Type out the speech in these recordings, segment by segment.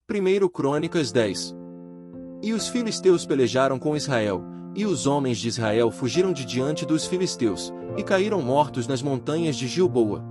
1 Crônicas 10. E os filisteus pelejaram com Israel, e os homens de Israel fugiram de diante dos filisteus, e caíram mortos nas montanhas de Gilboa.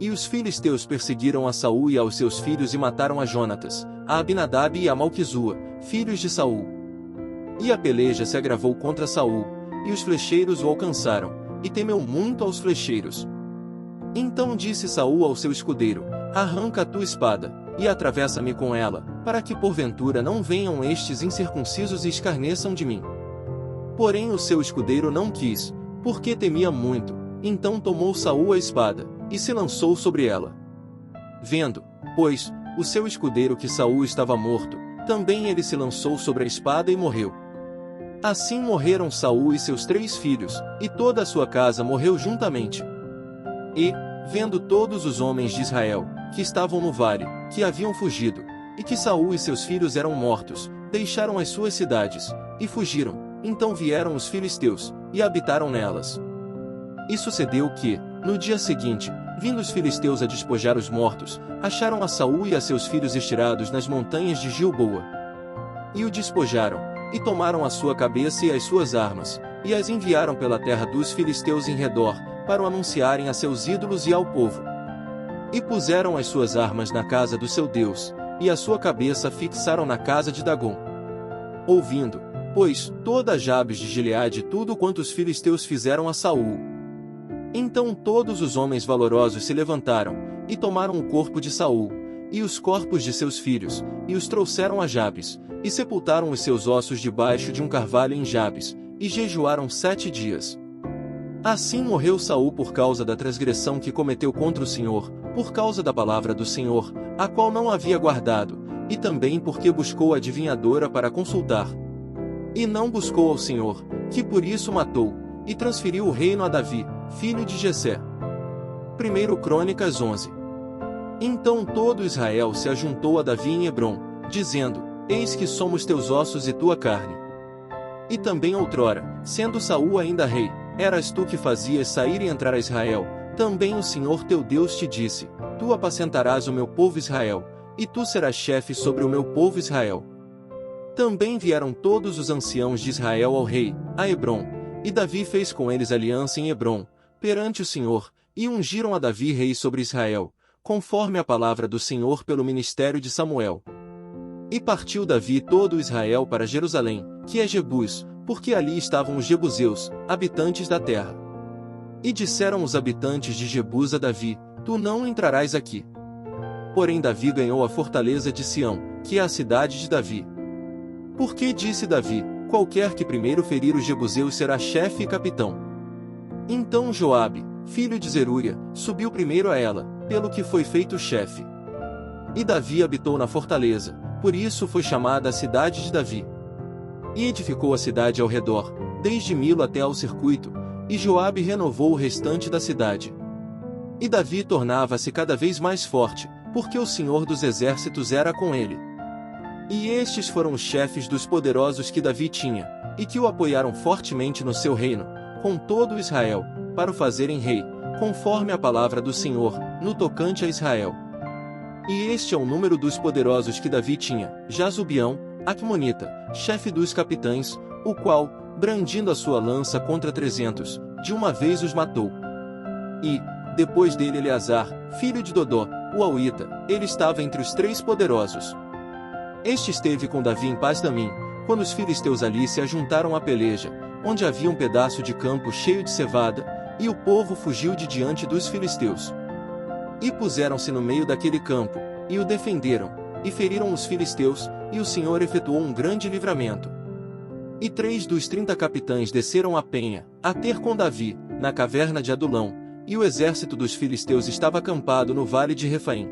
E os filisteus perseguiram a Saul e aos seus filhos e mataram a Jonatas, a Abinadab e a Malquizua, filhos de Saul. E a peleja se agravou contra Saul, e os flecheiros o alcançaram, e temeu muito aos flecheiros. Então disse Saul ao seu escudeiro: arranca a tua espada, e atravessa-me com ela, para que porventura não venham estes incircuncisos e escarneçam de mim. Porém o seu escudeiro não quis, porque temia muito. Então tomou Saul a espada, e se lançou sobre ela. Vendo, pois, o seu escudeiro que Saul estava morto, também ele se lançou sobre a espada e morreu. Assim morreram Saul e seus 3 filhos, e toda a sua casa morreu juntamente. E, vendo todos os homens de Israel, que estavam no vale, que haviam fugido, e que Saul e seus filhos eram mortos, deixaram as suas cidades, e fugiram. Então vieram os filisteus, e habitaram nelas. E sucedeu que, no dia seguinte, vindo os filisteus a despojar os mortos, acharam a Saul e a seus filhos estirados nas montanhas de Gilboa. E o despojaram, e tomaram a sua cabeça e as suas armas, e as enviaram pela terra dos filisteus em redor, para o anunciarem a seus ídolos e ao povo. E puseram as suas armas na casa do seu Deus, e a sua cabeça fixaram na casa de Dagom. Ouvindo, pois, toda Jabes de Gileade tudo quanto os filisteus fizeram a Saul. Então todos os homens valorosos se levantaram, e tomaram o corpo de Saul, e os corpos de seus filhos, e os trouxeram a Jabes, e sepultaram os seus ossos debaixo de um carvalho em Jabes, e jejuaram 7 dias. Assim morreu Saul por causa da transgressão que cometeu contra o Senhor, por causa da palavra do Senhor, a qual não havia guardado, e também porque buscou a adivinhadora para consultar. E não buscou ao Senhor, que por isso matou, e transferiu o reino a Davi, filho de Jessé. 1 Crônicas 11. Então todo Israel se ajuntou a Davi em Hebrom, dizendo: eis que somos teus ossos e tua carne. E também outrora, sendo Saul ainda rei, eras tu que fazias sair e entrar a Israel. Também o Senhor teu Deus te disse: tu apacentarás o meu povo Israel, e tu serás chefe sobre o meu povo Israel. Também vieram todos os anciãos de Israel ao rei, a Hebrom, e Davi fez com eles aliança em Hebrom, perante o Senhor, e ungiram a Davi rei sobre Israel, conforme a palavra do Senhor pelo ministério de Samuel. E partiu Davi todo Israel para Jerusalém, que é Jebus, porque ali estavam os jebuseus, habitantes da terra. E disseram os habitantes de Jebus a Davi: tu não entrarás aqui. Porém Davi ganhou a fortaleza de Sião, que é a cidade de Davi. Porque disse Davi: qualquer que primeiro ferir os jebuseus será chefe e capitão. Então Joabe, filho de Zeruia, subiu primeiro a ela, pelo que foi feito chefe. E Davi habitou na fortaleza, por isso foi chamada a cidade de Davi. E edificou a cidade ao redor, desde Milo até ao circuito, e Joabe renovou o restante da cidade. E Davi tornava-se cada vez mais forte, porque o Senhor dos exércitos era com ele. E estes foram os chefes dos poderosos que Davi tinha, e que o apoiaram fortemente no seu reino, com todo Israel, para o fazerem rei, conforme a palavra do Senhor, no tocante a Israel. E este é o número dos poderosos que Davi tinha: Jazubião, Acmonita, chefe dos capitães, o qual, brandindo a sua lança contra 300, de uma vez os matou. E, depois dele Eleazar, filho de Dodó, o Auita, ele estava entre os 3 poderosos. Este esteve com Davi em Pas-damim, quando os filisteus ali se ajuntaram à peleja, onde havia um pedaço de campo cheio de cevada, e o povo fugiu de diante dos filisteus. E puseram-se no meio daquele campo, e o defenderam, e feriram os filisteus, e o Senhor efetuou um grande livramento. E 3 dos 30 capitães desceram a penha, a ter com Davi, na caverna de Adulão, e o exército dos filisteus estava acampado no vale de Refaim.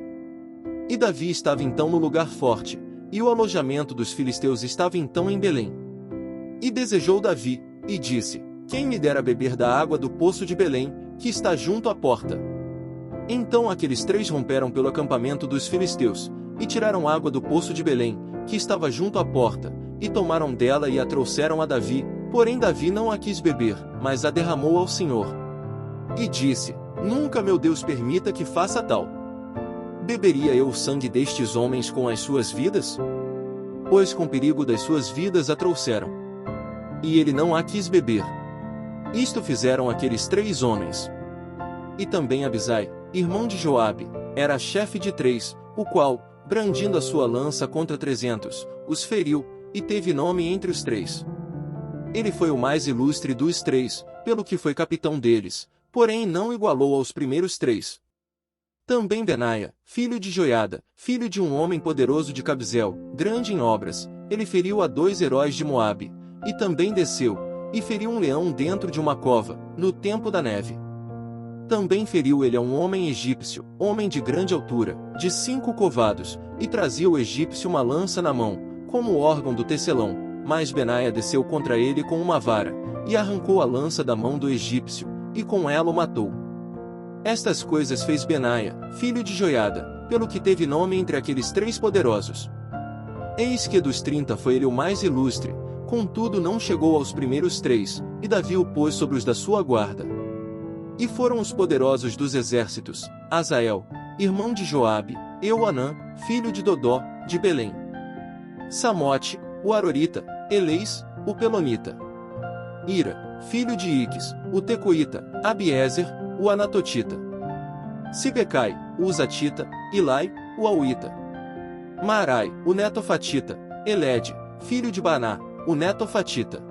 E Davi estava então no lugar forte, e o alojamento dos filisteus estava então em Belém. E desejou Davi, e disse: quem me dera beber da água do poço de Belém, que está junto à porta? Então aqueles 3 romperam pelo acampamento dos filisteus, e tiraram água do poço de Belém, que estava junto à porta, e tomaram dela e a trouxeram a Davi, porém Davi não a quis beber, mas a derramou ao Senhor. E disse: nunca meu Deus permita que faça tal. Beberia eu o sangue destes homens com as suas vidas? Pois com perigo das suas vidas a trouxeram. E ele não a quis beber. Isto fizeram aqueles 3 homens. E também Abisai, irmão de Joabe, era chefe de 3, o qual, brandindo a sua lança contra 300, os feriu, e teve nome entre os 3. Ele foi o mais ilustre dos 3, pelo que foi capitão deles, porém não igualou aos primeiros 3. Também Benaia, filho de Joiada, filho de um homem poderoso de Cabzel, grande em obras, ele feriu a 2 heróis de Moabe, e também desceu, e feriu um leão dentro de uma cova, no tempo da neve. Também feriu ele a um homem egípcio, homem de grande altura, de 5 covados, e trazia o egípcio uma lança na mão, como órgão do tecelão, mas Benaia desceu contra ele com uma vara, e arrancou a lança da mão do egípcio, e com ela o matou. Estas coisas fez Benaia, filho de Joiada, pelo que teve nome entre aqueles 3 poderosos. Eis que dos 30 foi ele o mais ilustre, contudo não chegou aos primeiros 3, e Davi o pôs sobre os da sua guarda. E foram os poderosos dos exércitos, Azael, irmão de Joabe, Euanã, filho de Dodó, de Belém. Samote, o Arorita, Eleis, o Pelonita. Ira, filho de Iques, o Tecoíta, Abiezer, o Anatotita. Sibecai, o Uzatita, Ilai, o Auita. Maarai, o Netofatita, Elede, filho de Baná, o Netofatita.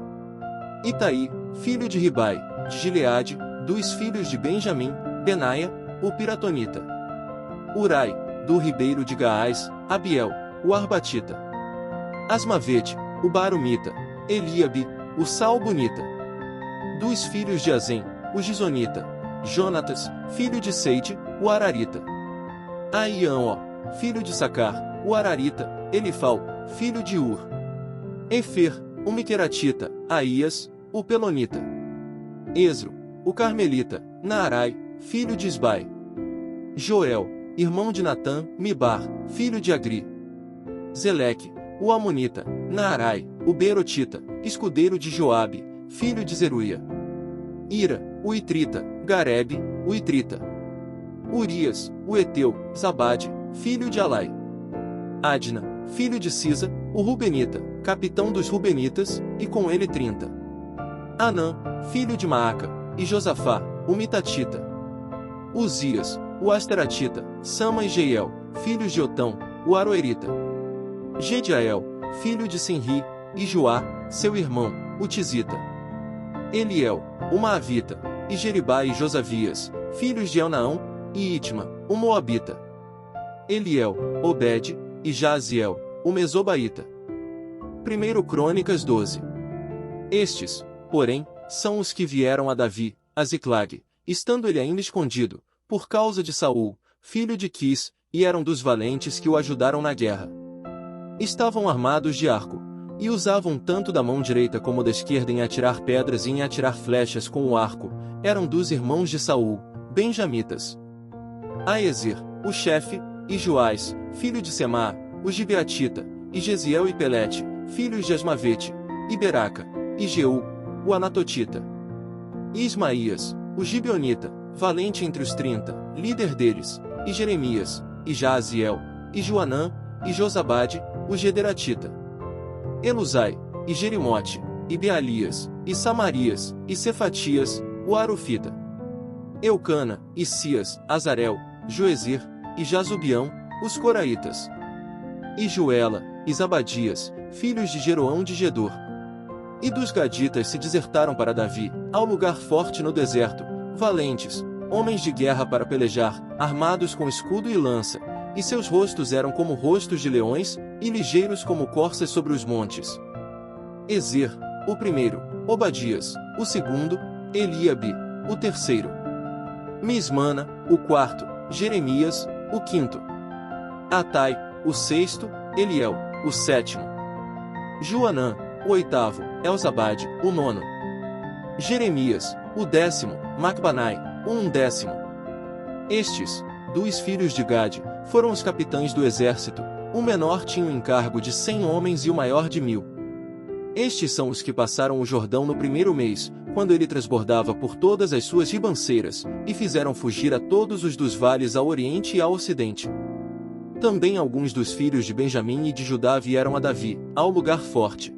Itaí, filho de Ribai, de Gileade, dos filhos de Benjamim, Benaia, o Piratonita. Urai, do ribeiro de Gaás, Abiel, o Arbatita. Asmavete, o Barumita, Eliabe, o Salbunita. Dos filhos de Azem, o Gizonita, Jonatas, filho de Seide, o Ararita. Aião, filho de Sacar, o Ararita, Elifal, filho de Ur. Efer, o Miqueratita, Aías, o Pelonita. Esro, o Carmelita, Naarai, filho de Isbai. Joel, irmão de Natã, Mibar, filho de Agri. Zeleque, o Amonita, Naarai, o Berotita, escudeiro de Joabe, filho de Zeruia. Ira, o Itrita, Garebe, o Itrita. Urias, o Eteu, Zabade, filho de Alai. Adna, filho de Sisa, o Rubenita, capitão dos Rubenitas, e com ele 30. Anã, filho de Maaca, e Josafá, o Mitatita. Uzias, o Asteratita, Sama e Jeiel, filhos de Otão, o Aroerita. Gediael, filho de Sinri, e Joá, seu irmão, o Tizita. Eliel, o Maavita, e Jeribá e Josavias, filhos de Elnaão, e Itma, o Moabita. Eliel, Obed, e Jaziel, o Mesobaíta. 1 Crônicas 12. Estes, porém, são os que vieram a Davi, a Ziclag, estando ele ainda escondido, por causa de Saul, filho de Quis, e eram dos valentes que o ajudaram na guerra. Estavam armados de arco, e usavam tanto da mão direita como da esquerda em atirar pedras e em atirar flechas com o arco, eram dos irmãos de Saul, benjamitas. Aezer, o chefe, e Joás, filho de Semá, o Gibeatita, e Gesiel e Pelete, filhos de Asmavete, e Beraca, e Jeú, o Anatotita. E Ismaías, o Gibeonita, valente entre os 30, líder deles, e Jeremias, e Jaaziel, e Joanã, e Josabade, o Gederatita. Elusai, e Jerimote, e Bealias, e Samarias, e Cefatias, o Arufita. Eucana, e Sias, Azarel, Joezir, e Jazubião, os Coraitas. E Joela, e Zabadias, filhos de Jeroão de Gedor. E dos Gaditas se desertaram para Davi, ao lugar forte no deserto, valentes, homens de guerra para pelejar, armados com escudo e lança, e seus rostos eram como rostos de leões, e ligeiros como corças sobre os montes. Ezer, o primeiro, Obadias, o segundo, Eliabe, o terceiro. Mismana, o quarto, Jeremias, o quinto. Atai, o sexto, Eliel, o sétimo. Joanã, o oitavo, Elzabade, o nono. Jeremias, o 10º, Macbanai, o 11º. Estes, dos filhos de Gade, foram os capitães do exército, o menor tinha o encargo de 100 homens e o maior de 1000. Estes são os que passaram o Jordão no primeiro mês, quando ele transbordava por todas as suas ribanceiras, e fizeram fugir a todos os dos vales ao oriente e ao ocidente. Também alguns dos filhos de Benjamim e de Judá vieram a Davi, ao lugar forte.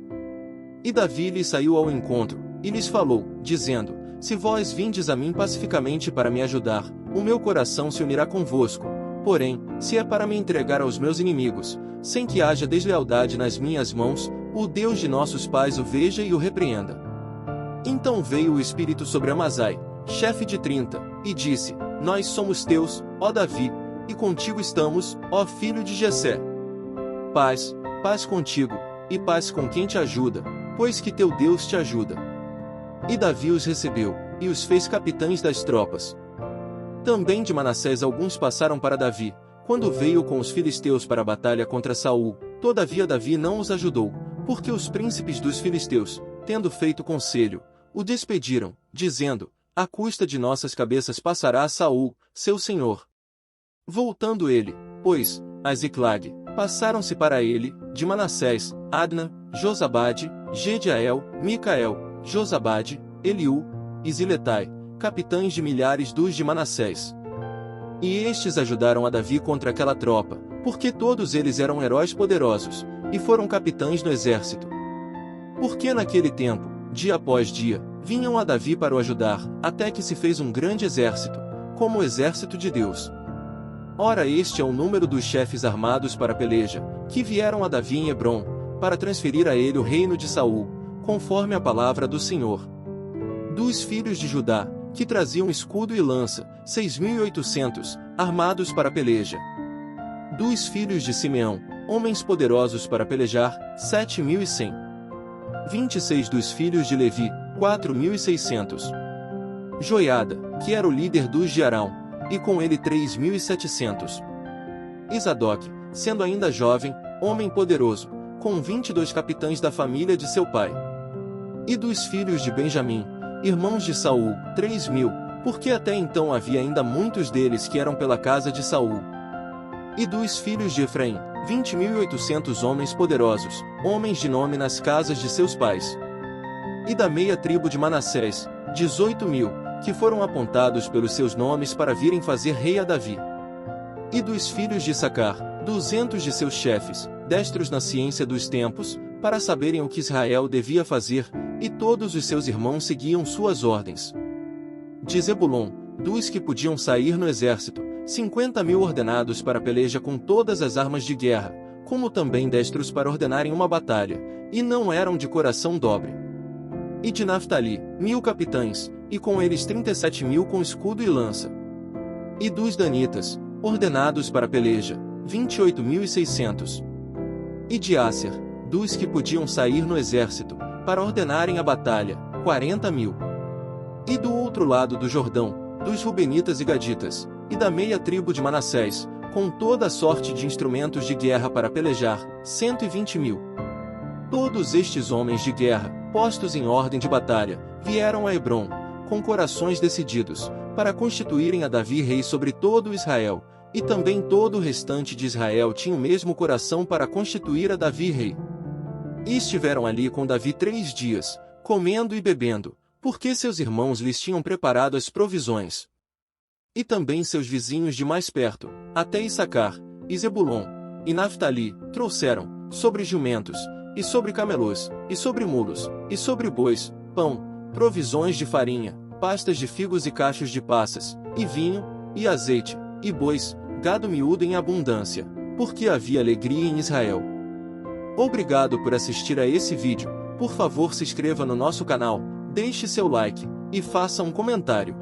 E Davi lhes saiu ao encontro, e lhes falou, dizendo: Se vós vindes a mim pacificamente para me ajudar, o meu coração se unirá convosco. Porém, se é para me entregar aos meus inimigos, sem que haja deslealdade nas minhas mãos, o Deus de nossos pais o veja e o repreenda. Então veio o Espírito sobre Amazai, chefe de 30, e disse: Nós somos teus, ó Davi, e contigo estamos, ó filho de Jessé. Paz, paz contigo, e paz com quem te ajuda, pois que teu Deus te ajuda. E Davi os recebeu, e os fez capitães das tropas. Também de Manassés alguns passaram para Davi, quando veio com os filisteus para a batalha contra Saul. Todavia Davi não os ajudou, porque os príncipes dos filisteus, tendo feito conselho, o despediram, dizendo: À custa de nossas cabeças passará a Saul, seu senhor. Voltando ele, pois, a Ziclag, passaram-se para ele, de Manassés, Adna, Josabade, Gediael, Micael, Josabade, Eliú e Ziletai, capitães de milhares dos de Manassés. E estes ajudaram a Davi contra aquela tropa, porque todos eles eram heróis poderosos, e foram capitães no exército. Porque naquele tempo, dia após dia, vinham a Davi para o ajudar, até que se fez um grande exército, como o exército de Deus. Ora, este é o número dos chefes armados para a peleja, que vieram a Davi em Hebrom, para transferir a ele o reino de Saul, conforme a palavra do Senhor. Dos filhos de Judá, que traziam escudo e lança, 6.800, armados para a peleja. Dos filhos de Simeão, homens poderosos para pelejar, 7.100. 26 dos filhos de Levi, 4.600. Joiada, que era o líder dos de Arão, e com ele 3.700. E Zadoc, sendo ainda jovem, homem poderoso, com 22 capitães da família de seu pai. E dos filhos de Benjamim, irmãos de Saul, 3.000, porque até então havia ainda muitos deles que eram pela casa de Saul. E dos filhos de Efraim, 20.800 homens poderosos, homens de nome nas casas de seus pais. E da meia tribo de Manassés, 18.000, que foram apontados pelos seus nomes para virem fazer rei a Davi. E dos filhos de Issacar, 200 de seus chefes, destros na ciência dos tempos, para saberem o que Israel devia fazer, e todos os seus irmãos seguiam suas ordens. De Zebulon, dos que podiam sair no exército, 50.000 ordenados para a peleja com todas as armas de guerra, como também destros para ordenarem uma batalha, e não eram de coração dobre. E de Naftali, 1.000 capitães, e com eles 37.000 com escudo e lança. E dos danitas, ordenados para a peleja, 28.600. E de Asser, dos que podiam sair no exército, para ordenarem a batalha, 40.000. E do outro lado do Jordão, dos Rubenitas e Gaditas, e da meia tribo de Manassés, com toda a sorte de instrumentos de guerra para pelejar, 120.000. Todos estes homens de guerra, postos em ordem de batalha, vieram a Hebrom, com corações decididos, para constituírem a Davi rei sobre todo Israel, e também todo o restante de Israel tinha o mesmo coração para constituir a Davi rei. E estiveram ali com Davi 3 dias, comendo e bebendo, porque seus irmãos lhes tinham preparado as provisões. E também seus vizinhos de mais perto, até Issacar, e Zebulon, e Naftali, trouxeram, sobre jumentos, e sobre camelôs, e sobre mulos, e sobre bois, pão, provisões de farinha, pastas de figos e cachos de passas, e vinho, e azeite, e bois, gado miúdo em abundância, porque havia alegria em Israel. Obrigado por assistir a esse vídeo. Por favor, se inscreva no nosso canal, deixe seu like, e faça um comentário.